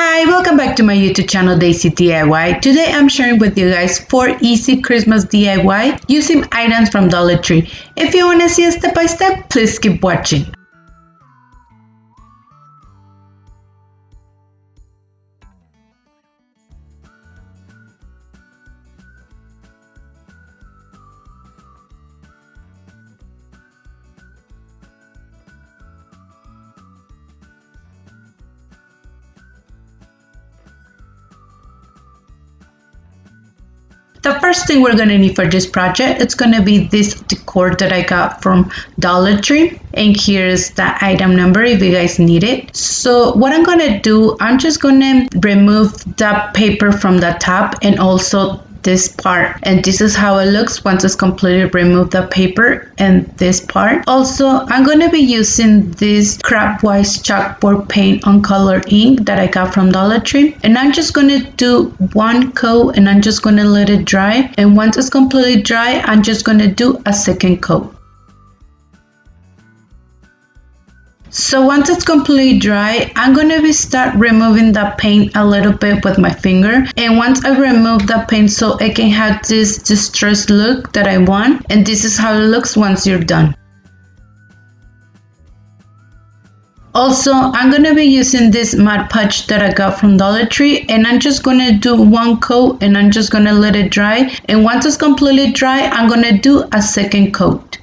Hi, welcome back to my YouTube channel Daysi DIY. Today I'm sharing with you guys 4 easy Christmas DIY using items from Dollar Tree. If you want to see a step by step, please keep watching. The first thing we're going to need for this project, it's going to be this decor that I got from Dollar Tree. And here's the item number if you guys need it. So what I'm going to do, I'm just going to remove the paper from the top and also this part, and this is how it looks once it's completely removed the paper and this part. Also, I'm going to be using this Craftswise chalkboard paint on color ink that I got from Dollar Tree, and I'm just going to do one coat and I'm just going to let it dry, and once it's completely dry I'm just going to do a second coat. So once it's completely dry, I'm going to start removing the paint a little bit with my finger. And once I remove the paint so it can have this distressed look that I want. And this is how it looks once you're done. Also, I'm going to be using this matte Podge that I got from Dollar Tree. And I'm just going to do one coat and I'm just going to let it dry. And once it's completely dry, I'm going to do a second coat.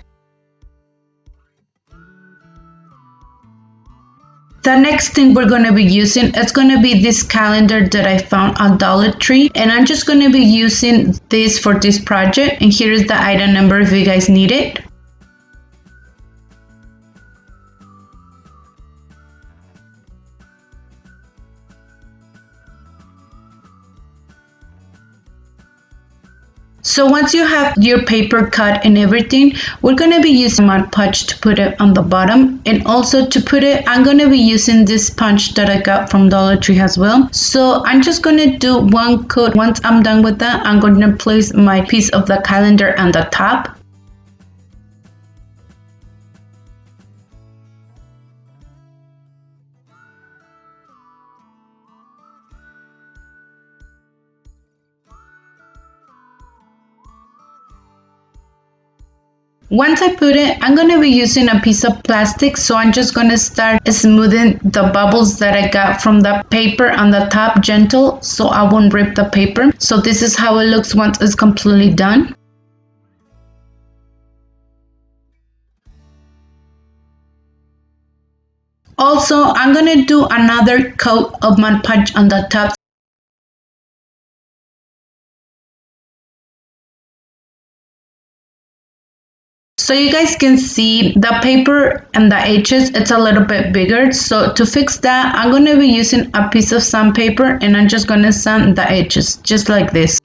The next thing we're going to be using, it's going to be this calendar that I found at Dollar Tree, and I'm just going to be using this for this project, and here is the item number if you guys need it. So once you have your paper cut and everything, we're going to be using matte Podge to put it on the bottom, and also to put it, I'm going to be using this sponge that I got from Dollar Tree as well. So I'm just going to do one coat. Once I'm done with that, I'm going to place my piece of the calendar on the top. Once I put it, I'm going to be using a piece of plastic, so I'm just going to start smoothing the bubbles that I got from the paper on the top, gentle, so I won't rip the paper. So this is how it looks once it's completely done. Also, I'm going to do another coat of matte Podge on the top. So you guys can see the paper and the edges, it's a little bit bigger. So to fix that, I'm going to be using a piece of sandpaper and I'm just going to sand the edges just like this.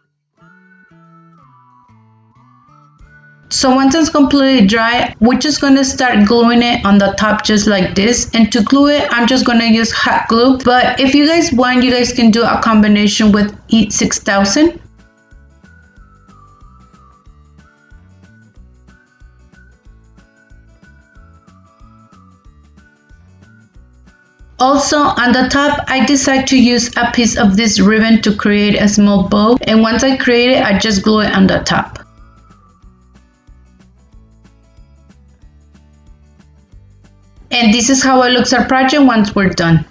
So once it's completely dry, we're just going to start gluing it on the top just like this. And to glue it, I'm just going to use hot glue. But if you guys want, you guys can do a combination with Heat 6000. Also, on the top, I decided to use a piece of this ribbon to create a small bow. And once I create it, I just glue it on the top. And this is how it looks our project once we're done.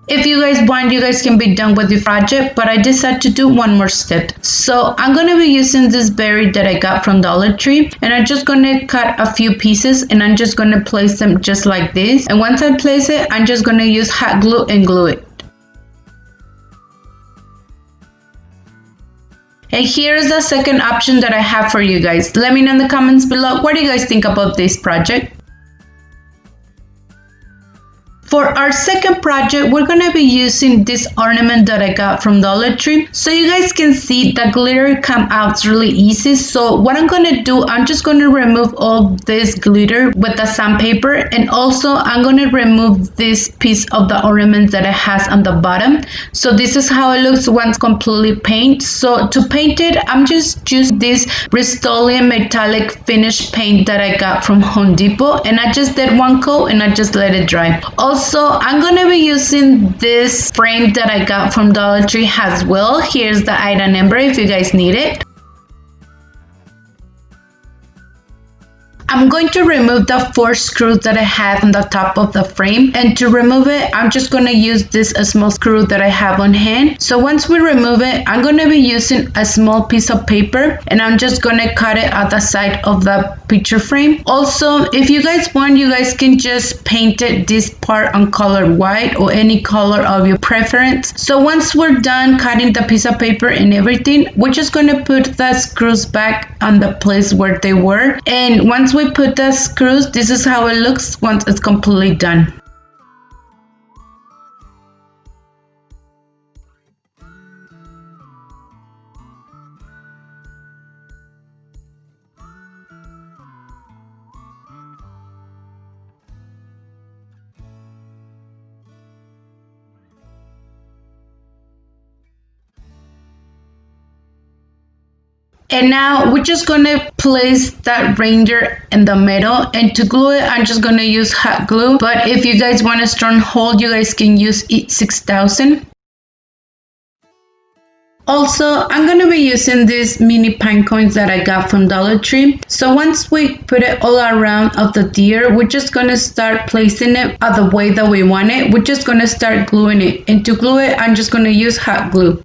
If you guys want, you guys can be done with your project, but I decided to do one more step. So I'm going to be using this berry that I got from Dollar Tree, and I'm just going to cut a few pieces and I'm just going to place them just like this. And once I place it, I'm just going to use hot glue and glue it. And here's the second option that I have for you guys. Let me know in the comments below, what do you guys think about this project? For our second project, we're going to be using this ornament that I got from Dollar Tree. So you guys can see the glitter come out really easy. So what I'm going to do, I'm just going to remove all this glitter with the sandpaper, and also I'm going to remove this piece of the ornament that it has on the bottom. So this is how it looks once completely painted. So to paint it, I'm just using this Rust-Oleum metallic finish paint that I got from Home Depot, and I just did one coat and I just let it dry. Also, I'm going to be using this frame that I got from Dollar Tree as well. Here's the item number if you guys need it. I'm going to remove the 4 screws that I have on the top of the frame, and to remove it, I'm just going to use this small screw that I have on hand. So once we remove it, I'm going to be using a small piece of paper, and I'm just going to cut it at the side of the picture frame. Also, if you guys want, you guys can just paint it this part on color white or any color of your preference. So once we're done cutting the piece of paper and everything, we're just going to put the screws back on the place where they were, and once we put the screws, this is how it looks once it's completely done. And now we're just going to place that reindeer in the middle, and to glue it, I'm just going to use hot glue. But if you guys want a strong hold, you guys can use E6000. Also, I'm going to be using these mini Pinecones that I got from Dollar Tree. So once we put it all around of the deer, we're just going to start placing it the way that we want it. We're just going to start gluing it. And to glue it, I'm just going to use hot glue.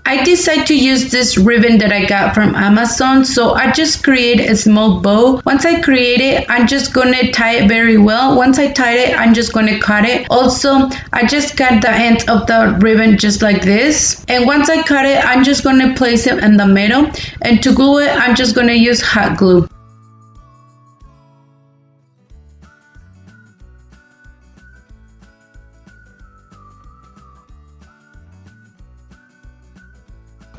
I decided to use this ribbon that I got from Amazon, so I just create a small bow. Once I create it, I'm just going to tie it very well. Once I tie it, I'm just going to cut it. Also, I just cut the end of the ribbon just like this. And once I cut it, I'm just going to place it in the middle. And to glue it, I'm just going to use hot glue.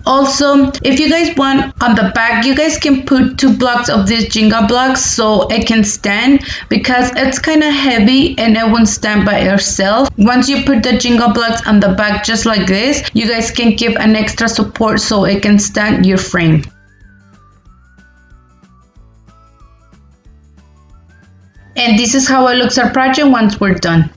Also, if you guys want on the back, you guys can put 2 blocks of these Jenga blocks so it can stand, because it's kind of heavy and it won't stand by itself. Once you put the Jenga blocks on the back just like this, you guys can give an extra support so it can stand your frame. And this is how it looks our project once we're done.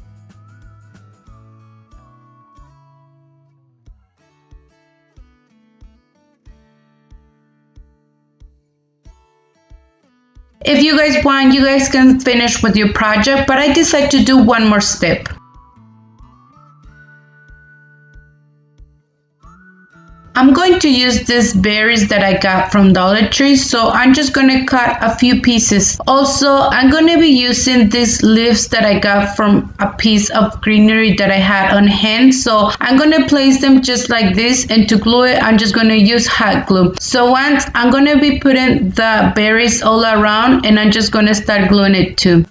If you guys want, you guys can finish with your project, but I decided to do one more step. I'm going to use these berries that I got from Dollar Tree, so I'm just going to cut a few pieces. Also, I'm going to be using these leaves that I got from a piece of greenery that I had on hand, so I'm going to place them just like this, and to glue it, I'm just going to use hot glue. So once I'm going to be putting the berries all around, and I'm just going to start gluing it too.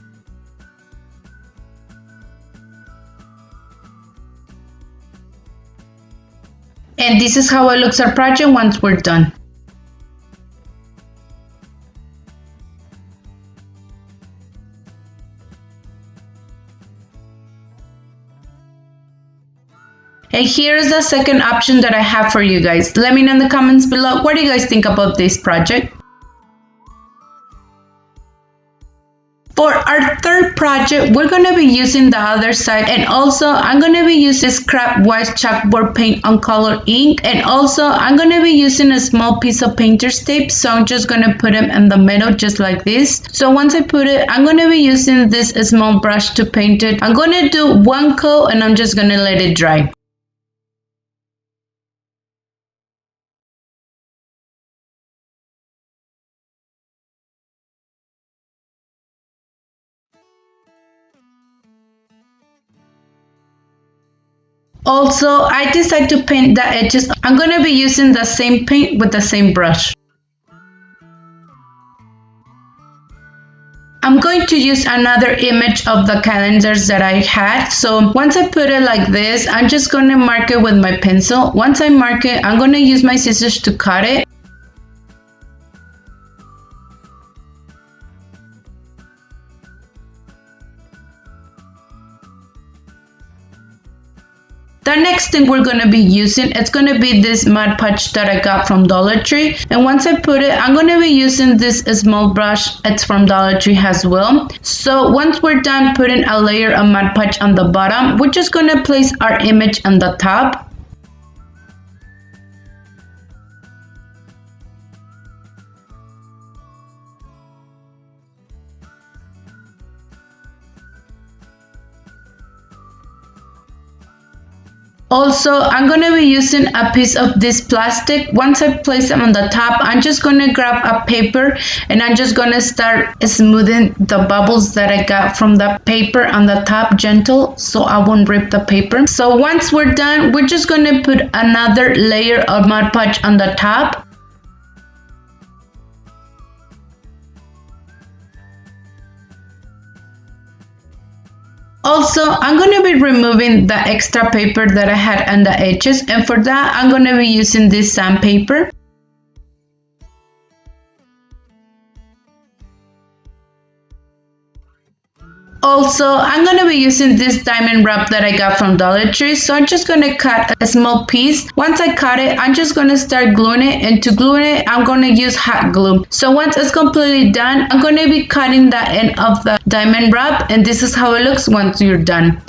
And this is how it looks our project once we're done. And here's the second option that I have for you guys. Let me know in the comments below, what do you guys think about this project? For our third project, we're going to be using the other side, and also I'm going to be using scrap white chalkboard paint on color ink, and also I'm going to be using a small piece of painter's tape, so I'm just going to put them in the middle just like this. So once I put it, I'm going to be using this small brush to paint it. I'm going to do one coat and I'm just going to let it dry. Also, I decided to paint the edges. I'm going to be using the same paint with the same brush. I'm going to use another image of the calendars that I had. So once I put it like this, I'm just going to mark it with my pencil. Once I mark it, I'm going to use my scissors to cut it. The next thing we're going to be using, it's going to be this Mod Podge that I got from Dollar Tree. And once I put it, I'm going to be using this small brush. It's from Dollar Tree as well. So once we're done putting a layer of Mod Podge on the bottom, we're just going to place our image on the top. Also, I'm going to be using a piece of this plastic. Once I place them on the top, I'm just going to grab a paper and I'm just going to start smoothing the bubbles that I got from the paper on the top, gentle, so I won't rip the paper. So once we're done, we're just going to put another layer of Mod Podge on the top. Also, I'm going to be removing the extra paper that I had on the edges, and for that I'm going to be using this sandpaper. Also, I'm going to be using this diamond wrap that I got from Dollar Tree, so I'm just going to cut a small piece. Once I cut it, I'm just going to start gluing it, and to glue it, I'm going to use hot glue. So once it's completely done, I'm going to be cutting the end of the diamond wrap, and this is how it looks once you're done.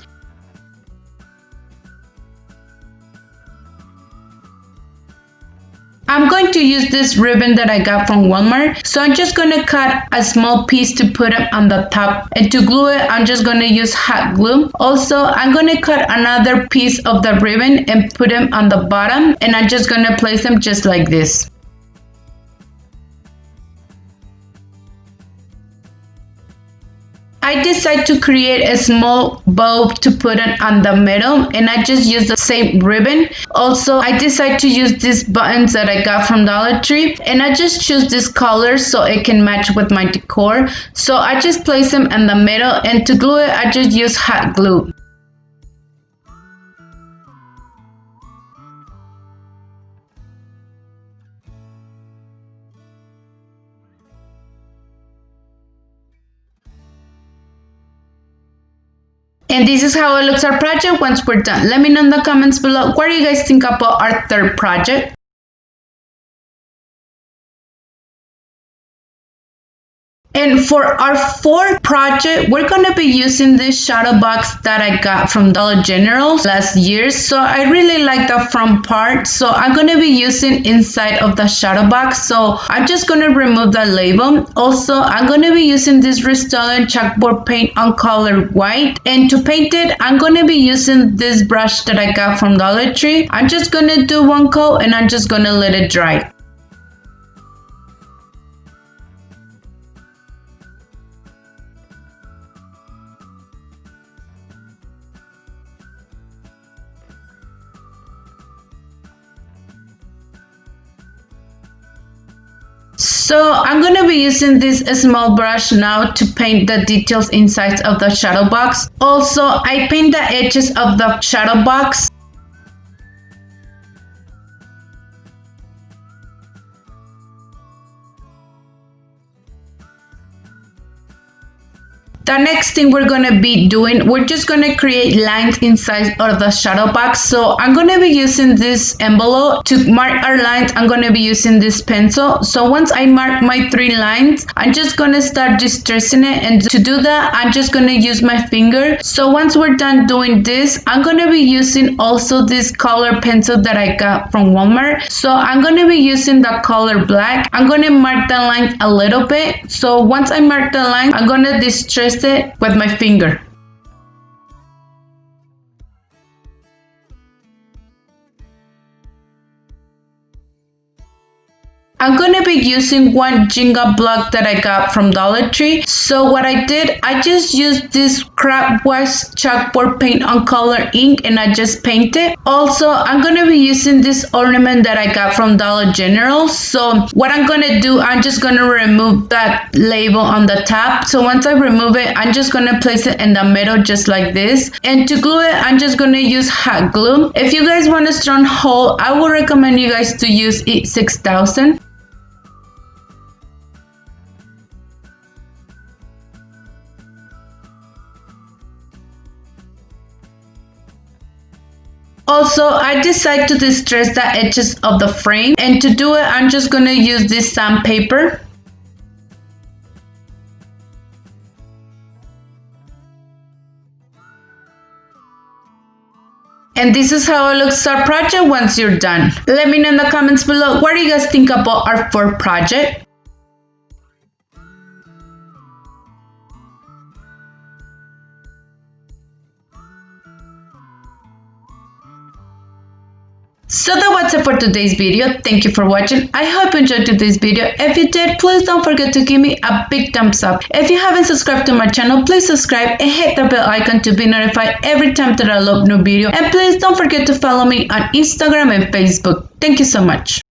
I'm going to use this ribbon that I got from Walmart, so I'm just going to cut a small piece to put it on the top, and to glue it I'm just going to use hot glue. Also, I'm going to cut another piece of the ribbon and put them on the bottom, and I'm just going to place them just like this. I decided to create a small bow to put it on the middle, and I just used the same ribbon. Also, I decided to use these buttons that I got from Dollar Tree, and I just choose this color so it can match with my decor. So I just place them in the middle, and to glue it I just use hot glue. And this is how it looks our project once we're done. Let me know in the comments below, what do you guys think about our third project? And for our fourth project, we're going to be using this shadow box that I got from Dollar General last year. So I really like the front part. So I'm going to be using inside of the shadow box. So I'm just going to remove the label. Also, I'm going to be using this Restylane chalkboard paint on color white. And to paint it, I'm going to be using this brush that I got from Dollar Tree. I'm just going to do one coat and I'm just going to let it dry. So I'm going to be using this small brush now to paint the details inside of the shadow box. Also, I paint the edges of the shadow box. The next thing we're going to be doing, we're just going to create lines inside of the shadow box. So I'm going to be using this envelope to mark our lines. I'm going to be using this pencil. So once I mark my 3 lines, I'm just going to start distressing it. And to do that, I'm just going to use my finger. So once we're done doing this, I'm going to be using also this color pencil that I got from Walmart. So I'm going to be using the color black. I'm going to mark the line a little bit. So once I mark the line, I'm going to distress it with my finger. I'm going to be using one Jenga block that I got from Dollar Tree. So what I did, I just used this crab wax chalkboard paint on color ink, and I just paint it. Also, I'm gonna be using this ornament that I got from Dollar General. So what I'm gonna do, I'm just gonna remove that label on the top. So once I remove it, I'm just gonna place it in the middle just like this. And to glue it, I'm just gonna use hot glue. If you guys want a strong hold, I would recommend you guys to use it 6000. Also, I decided to distress the edges of the frame, and to do it, I'm just gonna use this sandpaper. And this is how it looks our project once you're done. Let me know in the comments below, what do you guys think about our fourth project? So that was it for today's video. Thank you for watching. I hope you enjoyed today's video. If you did, please don't forget to give me a big thumbs up. If you haven't subscribed to my channel, please subscribe and hit the bell icon to be notified every time that I upload new video. And please don't forget to follow me on Instagram and Facebook. Thank you so much.